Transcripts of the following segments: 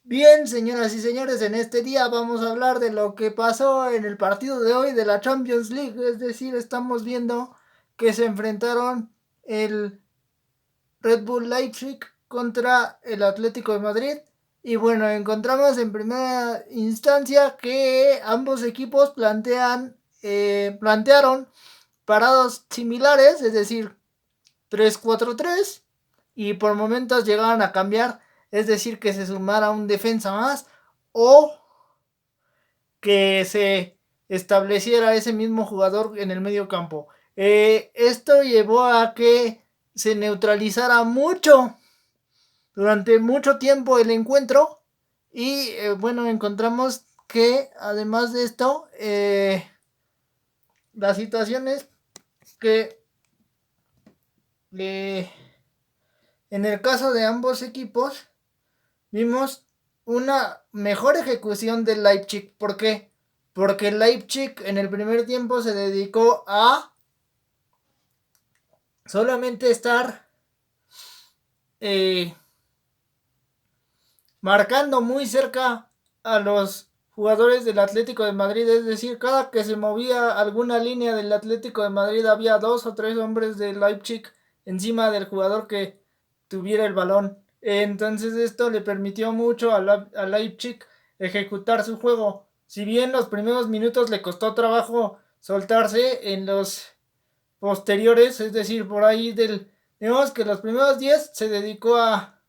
Bien, señoras y señores, en este día vamos a hablar de lo que pasó en el partido de hoy de la Champions League. Es decir, estamos viendo que se enfrentaron el Red Bull Leipzig contra el Atlético de Madrid. Y bueno, encontramos en primera instancia que ambos equipos plantearon parados similares, es decir, 3-4-3, y por momentos llegaron a cambiar, es decir, que se sumara un defensa más o que se estableciera ese mismo jugador en el medio campo. Esto llevó a que se neutralizara mucho durante mucho tiempo el encuentro y bueno, encontramos que además de esto, las situaciones que en el caso de ambos equipos vimos una mejor ejecución del Leipzig. ¿Por qué? Porque el Leipzig en el primer tiempo se dedicó a solamente estar eh, marcando muy cerca a los jugadores del Atlético de Madrid. Es decir, cada que se movía alguna línea del Atlético de Madrid había 2 o 3 hombres del Leipzig encima del jugador que tuviera el balón. Entonces esto le permitió mucho a Leipzig ejecutar su juego. Si bien los primeros minutos le costó trabajo soltarse, en los posteriores, es decir, por ahí digamos que los primeros 10 se dedicó a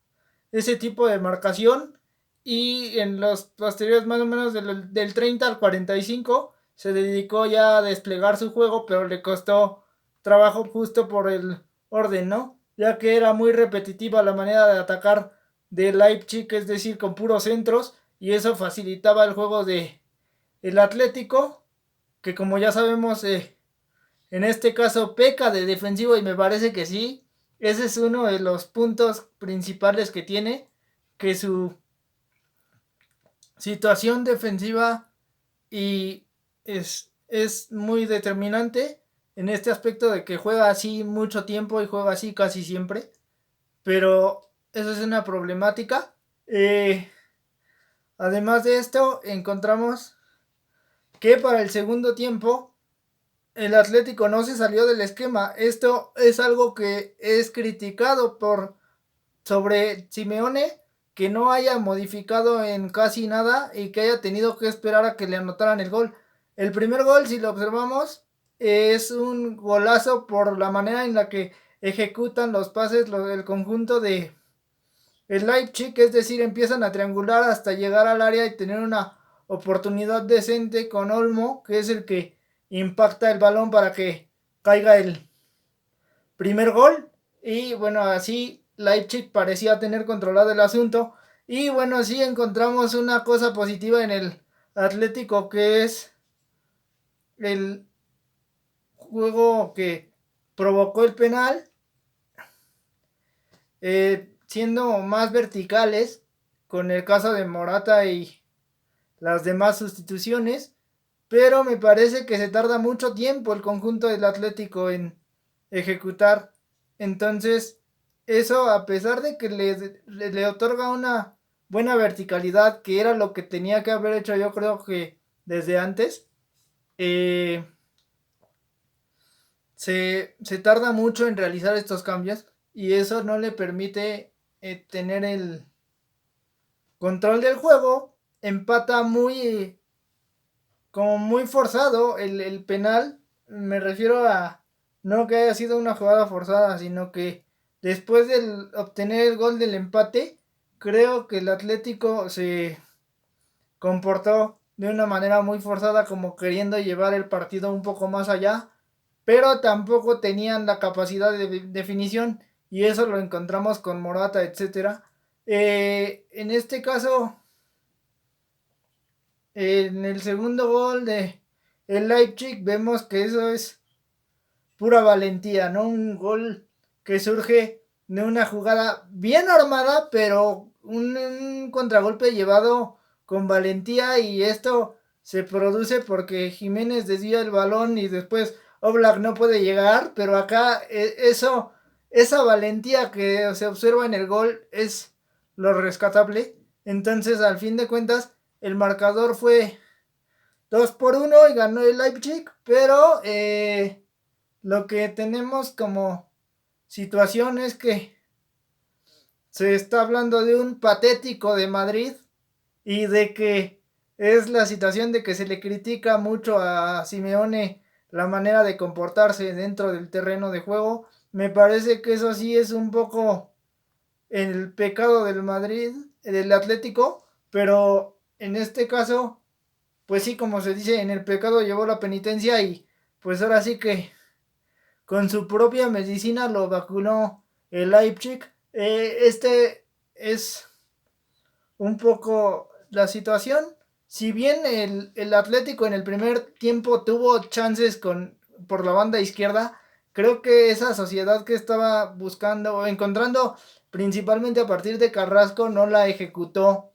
ese tipo de marcación, y en los posteriores más o menos del 30 al 45 se dedicó ya a desplegar su juego, pero le costó trabajo justo por el orden, ¿no? Ya que era muy repetitiva la manera de atacar de Leipzig, es decir, con puros centros, y eso facilitaba el juego de el Atlético, que como ya sabemos, en este caso peca de defensivo, y me parece que sí. Ese es uno de los puntos principales que tiene, que su situación defensiva y es muy determinante en este aspecto de que juega así mucho tiempo y juega así casi siempre. Pero eso es una problemática. Además de esto, encontramos que para el segundo tiempo el Atlético no se salió del esquema. Esto es algo que es criticado sobre Simeone, que no haya modificado en casi nada y que haya tenido que esperar a que le anotaran el gol. El primer gol, si lo observamos, es un golazo por la manera en la que ejecutan los pases el conjunto de el Leipzig, es decir, empiezan a triangular hasta llegar al área y tener una oportunidad decente con Olmo, que es el que impacta el balón para que caiga el primer gol. Y bueno, así Leipzig parecía tener controlado el asunto. Y bueno, sí encontramos una cosa positiva en el Atlético, que es el juego que provocó el penal, siendo más verticales con el caso de Morata y las demás sustituciones. Pero me parece que se tarda mucho tiempo el conjunto del Atlético en ejecutar. Entonces, eso, a pesar de que le otorga una buena verticalidad, que era lo que tenía que haber hecho, yo creo que desde antes, eh, se tarda mucho en realizar estos cambios, y eso no le permite tener el control del juego. Empata como muy forzado el penal. Me refiero a no que haya sido una jugada forzada, sino que después de obtener el gol del empate, creo que el Atlético se comportó de una manera muy forzada, como queriendo llevar el partido un poco más allá, pero tampoco tenían la capacidad de definición, y eso lo encontramos con Morata, etcétera. En este caso, en el segundo gol de el Leipzig, vemos que eso es pura valentía, ¿no? Un gol que surge de una jugada bien armada, pero un contragolpe llevado con valentía, y esto se produce porque Jiménez desvía el balón y después Oblak no puede llegar, pero acá esa valentía que se observa en el gol es lo rescatable. Entonces, al fin de cuentas, el marcador fue 2-1 y ganó el Leipzig, pero lo que tenemos como situación es que se está hablando de un patético de Madrid y de que es la situación de que se le critica mucho a Simeone la manera de comportarse dentro del terreno de juego. Me parece que eso sí es un poco el pecado del Madrid, del Atlético, pero en este caso, pues sí, como se dice, en el pecado llevó la penitencia y pues ahora sí que con su propia medicina lo vacunó el Leipzig. Este es un poco la situación. Si bien el Atlético en el primer tiempo tuvo chances por la banda izquierda, creo que esa sociedad que estaba buscando o encontrando principalmente a partir de Carrasco no la ejecutó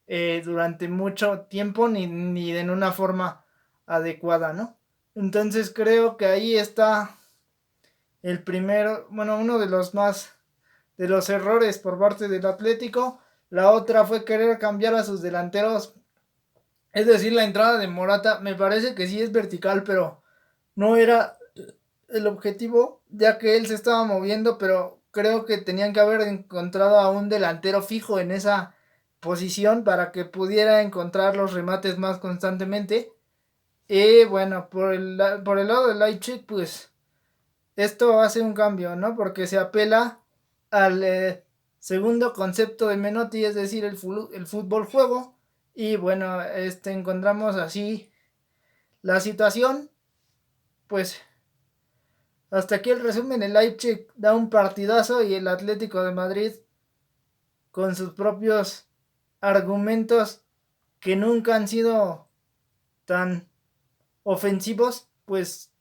durante mucho tiempo ni de una forma adecuada, ¿no? Entonces creo que ahí está el primero, bueno, uno de los más de los errores por parte del Atlético. La otra fue querer cambiar a sus delanteros. Es decir, la entrada de Morata me parece que sí es vertical, pero no era el objetivo, ya que él se estaba moviendo, pero creo que tenían que haber encontrado a un delantero fijo en esa posición para que pudiera encontrar los remates más constantemente. Y bueno, por el lado del Leipzig, pues esto hace un cambio, ¿no? Porque se apela al segundo concepto de Menotti, es decir, el fútbol juego. Y bueno, encontramos así la situación. Pues hasta aquí el resumen. El Leipzig da un partidazo y el Atlético de Madrid con sus propios argumentos que nunca han sido tan ofensivos, pues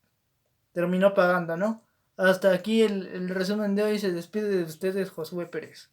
terminó pagando, ¿no? Hasta aquí el resumen de hoy. Se despide de ustedes Josué Pérez.